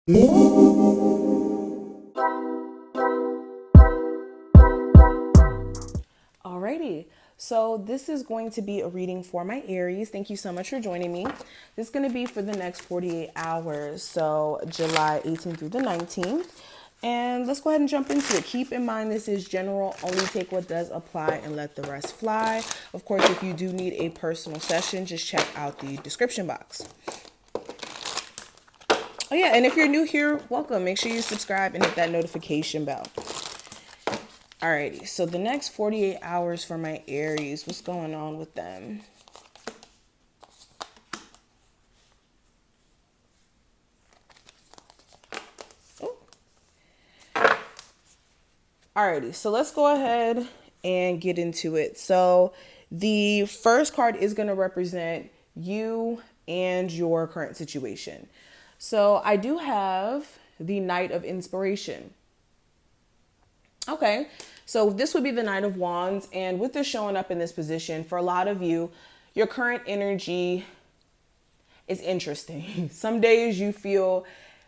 Alrighty, so this is going to be a reading for my Aries. Thank you so much for joining me. This is going to be for the next 48 hours, so July 18th through the 19th. And let's go ahead and jump into it. Keep in mind this is general, only take what does apply and let the rest fly. Of course, if you do need a personal session, just check out the description box. Oh yeah, and if you're new here, welcome. Make sure you subscribe and hit that notification bell. Alrighty, so the next 48 hours for my Aries, what's going on with them? Oh. Alrighty, so let's go ahead and get into it. So the first card is going to represent you and your current situation. So I do have the Knight of Inspiration. Okay, so this would be the Knight of Wands, and with this showing up in this position, for a lot of you, your current energy is interesting. Some days you feel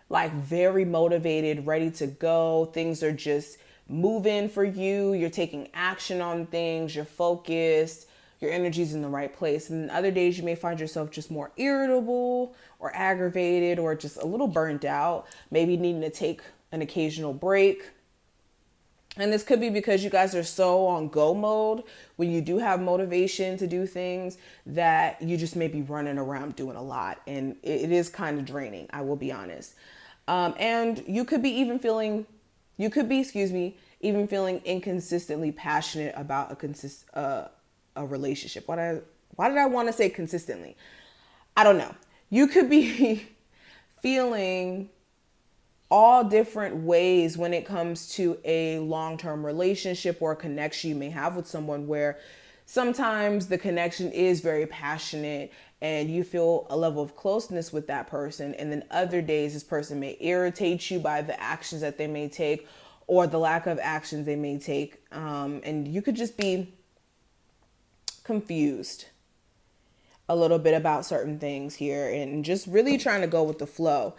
like very motivated, ready to go. Things are just moving for you. You're taking action on things. You're focused. Your energy's in the right place. And then other days you may find yourself just more irritable or aggravated or just a little burnt out, maybe needing to take an occasional break. And this could be because you guys are so on go mode when you do have motivation to do things that you just may be running around doing a lot. And it is kind of draining, I will be honest. And you could be even feeling, even feeling inconsistently passionate about a relationship. Why did I want to say consistently? I don't know. You could be feeling all different ways when it comes to a long-term relationship or a connection you may have with someone, where sometimes the connection is very passionate and you feel a level of closeness with that person. And then other days this person may irritate you by the actions that they may take or the lack of actions they may take. And you could just be confused a little bit about certain things here and just really trying to go with the flow.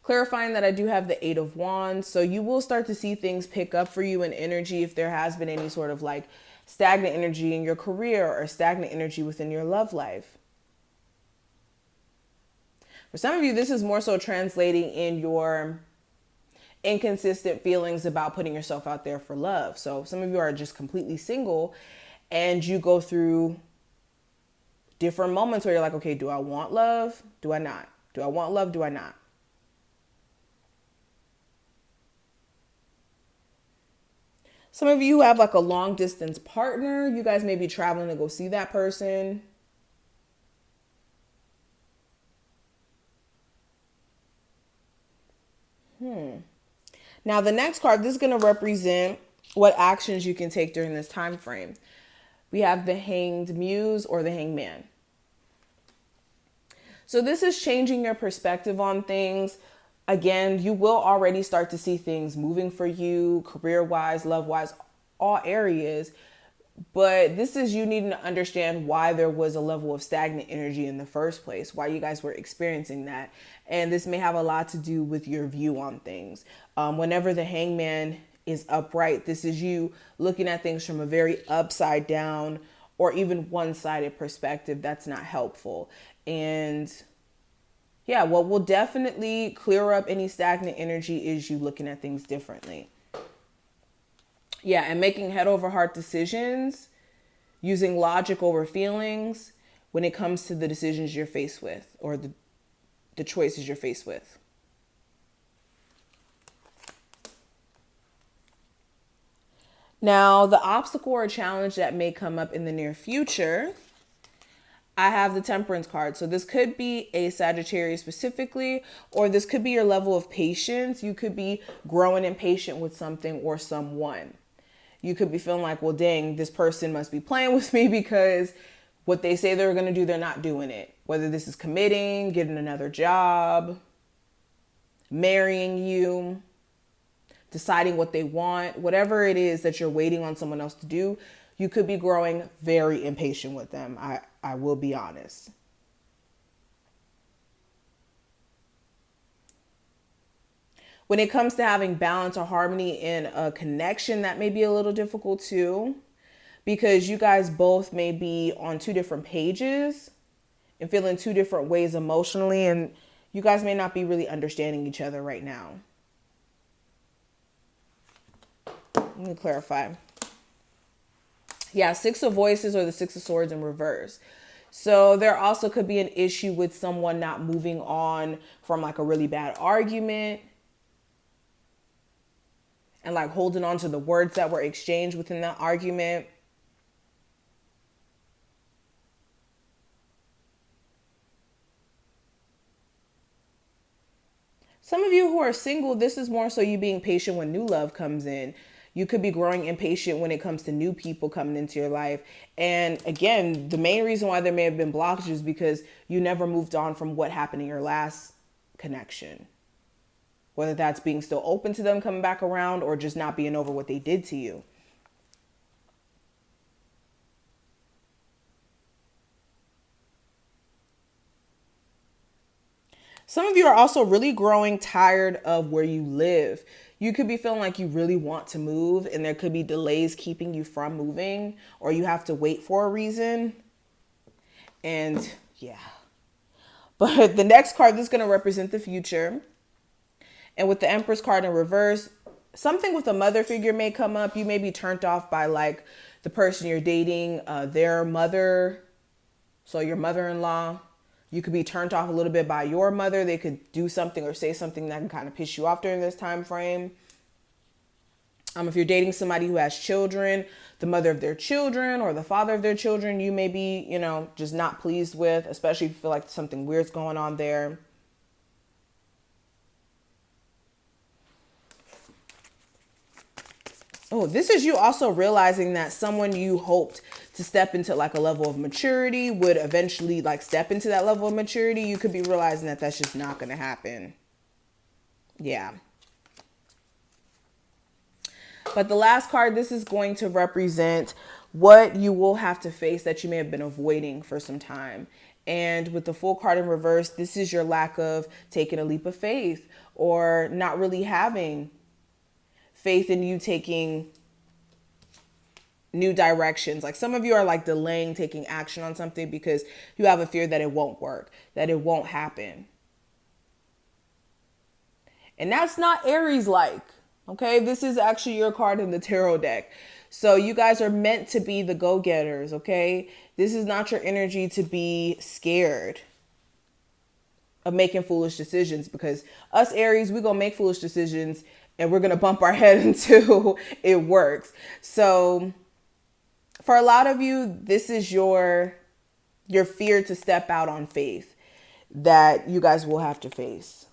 Clarifying that I do have the Eight of Wands, so you will start to see things pick up for you in energy if there has been any sort of like stagnant energy in your career or stagnant energy within your love life. For some of you, this is more so translating in your inconsistent feelings about putting yourself out there for love. So some of you are just completely single and you go through different moments where you're like, okay, do I want love? Do I not? Do I want love? Do I not? Some of you have like a long distance partner. You guys may be traveling to go see that person. Now the next card, this is going to represent what actions you can take during this time frame. We have the Hanged Muse or the Hanged Man. So this is changing your perspective on things. Again, you will already start to see things moving for you, career-wise, love-wise, all areas. But this is you needing to understand why there was a level of stagnant energy in the first place, why you guys were experiencing that. And this may have a lot to do with your view on things. Whenever the Hangman is upright, this is you looking at things from a very upside down or even one-sided perspective. That's not helpful. And yeah, what will definitely clear up any stagnant energy is you looking at things differently. Yeah, and making head over heart decisions, using logic over feelings when it comes to the decisions you're faced with or the choices you're faced with. Now, the obstacle or challenge that may come up in the near future, I have the Temperance card. So this could be a Sagittarius specifically, or this could be your level of patience. You could be growing impatient with something or someone. You could be feeling like, well, dang, this person must be playing with me because what they say they're going to do, they're not doing it. Whether this is committing, getting another job, marrying you, deciding what they want, whatever it is that you're waiting on someone else to do, you could be growing very impatient with them. I will be honest. When it comes to having balance or harmony in a connection, that may be a little difficult too, because you guys both may be on two different pages and feeling two different ways emotionally, and you guys may not be really understanding each other right now. Let me clarify. Yeah, Six of Voices or the Six of Swords in reverse. So there also could be an issue with someone not moving on from like a really bad argument and like holding on to the words that were exchanged within that argument. Some of you who are single, this is more so you being patient when new love comes in. You could be growing impatient when it comes to new people coming into your life. And again, the main reason why there may have been blockages is because you never moved on from what happened in your last connection. Whether that's being still open to them coming back around or just not being over what they did to you. Some of you are also really growing tired of where you live. You could be feeling like you really want to move and there could be delays keeping you from moving, or you have to wait for a reason. And yeah. But the next card, this is going to represent the future. And with the Empress card in reverse, something with a mother figure may come up. You may be turned off by like the person you're dating, their mother. So your mother-in-law. You could be turned off a little bit by your mother. They could do something or say something that can kind of piss you off during this time frame. If you're dating somebody who has children, the mother of their children or the father of their children, you may be, just not pleased with, especially if you feel like something weird's going on there. Oh, this is you also realizing that someone you hoped to step into like a level of maturity would eventually like step into that level of maturity. You could be realizing that that's just not going to happen. Yeah. But the last card, this is going to represent what you will have to face that you may have been avoiding for some time. And with the Fool card in reverse, this is your lack of taking a leap of faith or not really having faith in you taking new directions. Like some of you are like delaying taking action on something because you have a fear that it won't work, that it won't happen. And that's not Aries like. Okay, this is actually your card in the tarot deck. So you guys are meant to be the go-getters, okay? This is not your energy to be scared of making foolish decisions, because us Aries, we're going to make foolish decisions and we're going to bump our head until it works. So for a lot of you, this is your fear to step out on faith that you guys will have to face.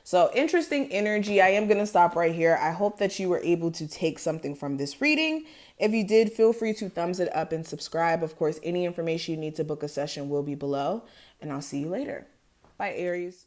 So interesting energy. I am going to stop right here. I hope that you were able to take something from this reading. If you did, feel free to thumbs it up and subscribe. Of course, any information you need to book a session will be below, and I'll see you later. Bye, Aries.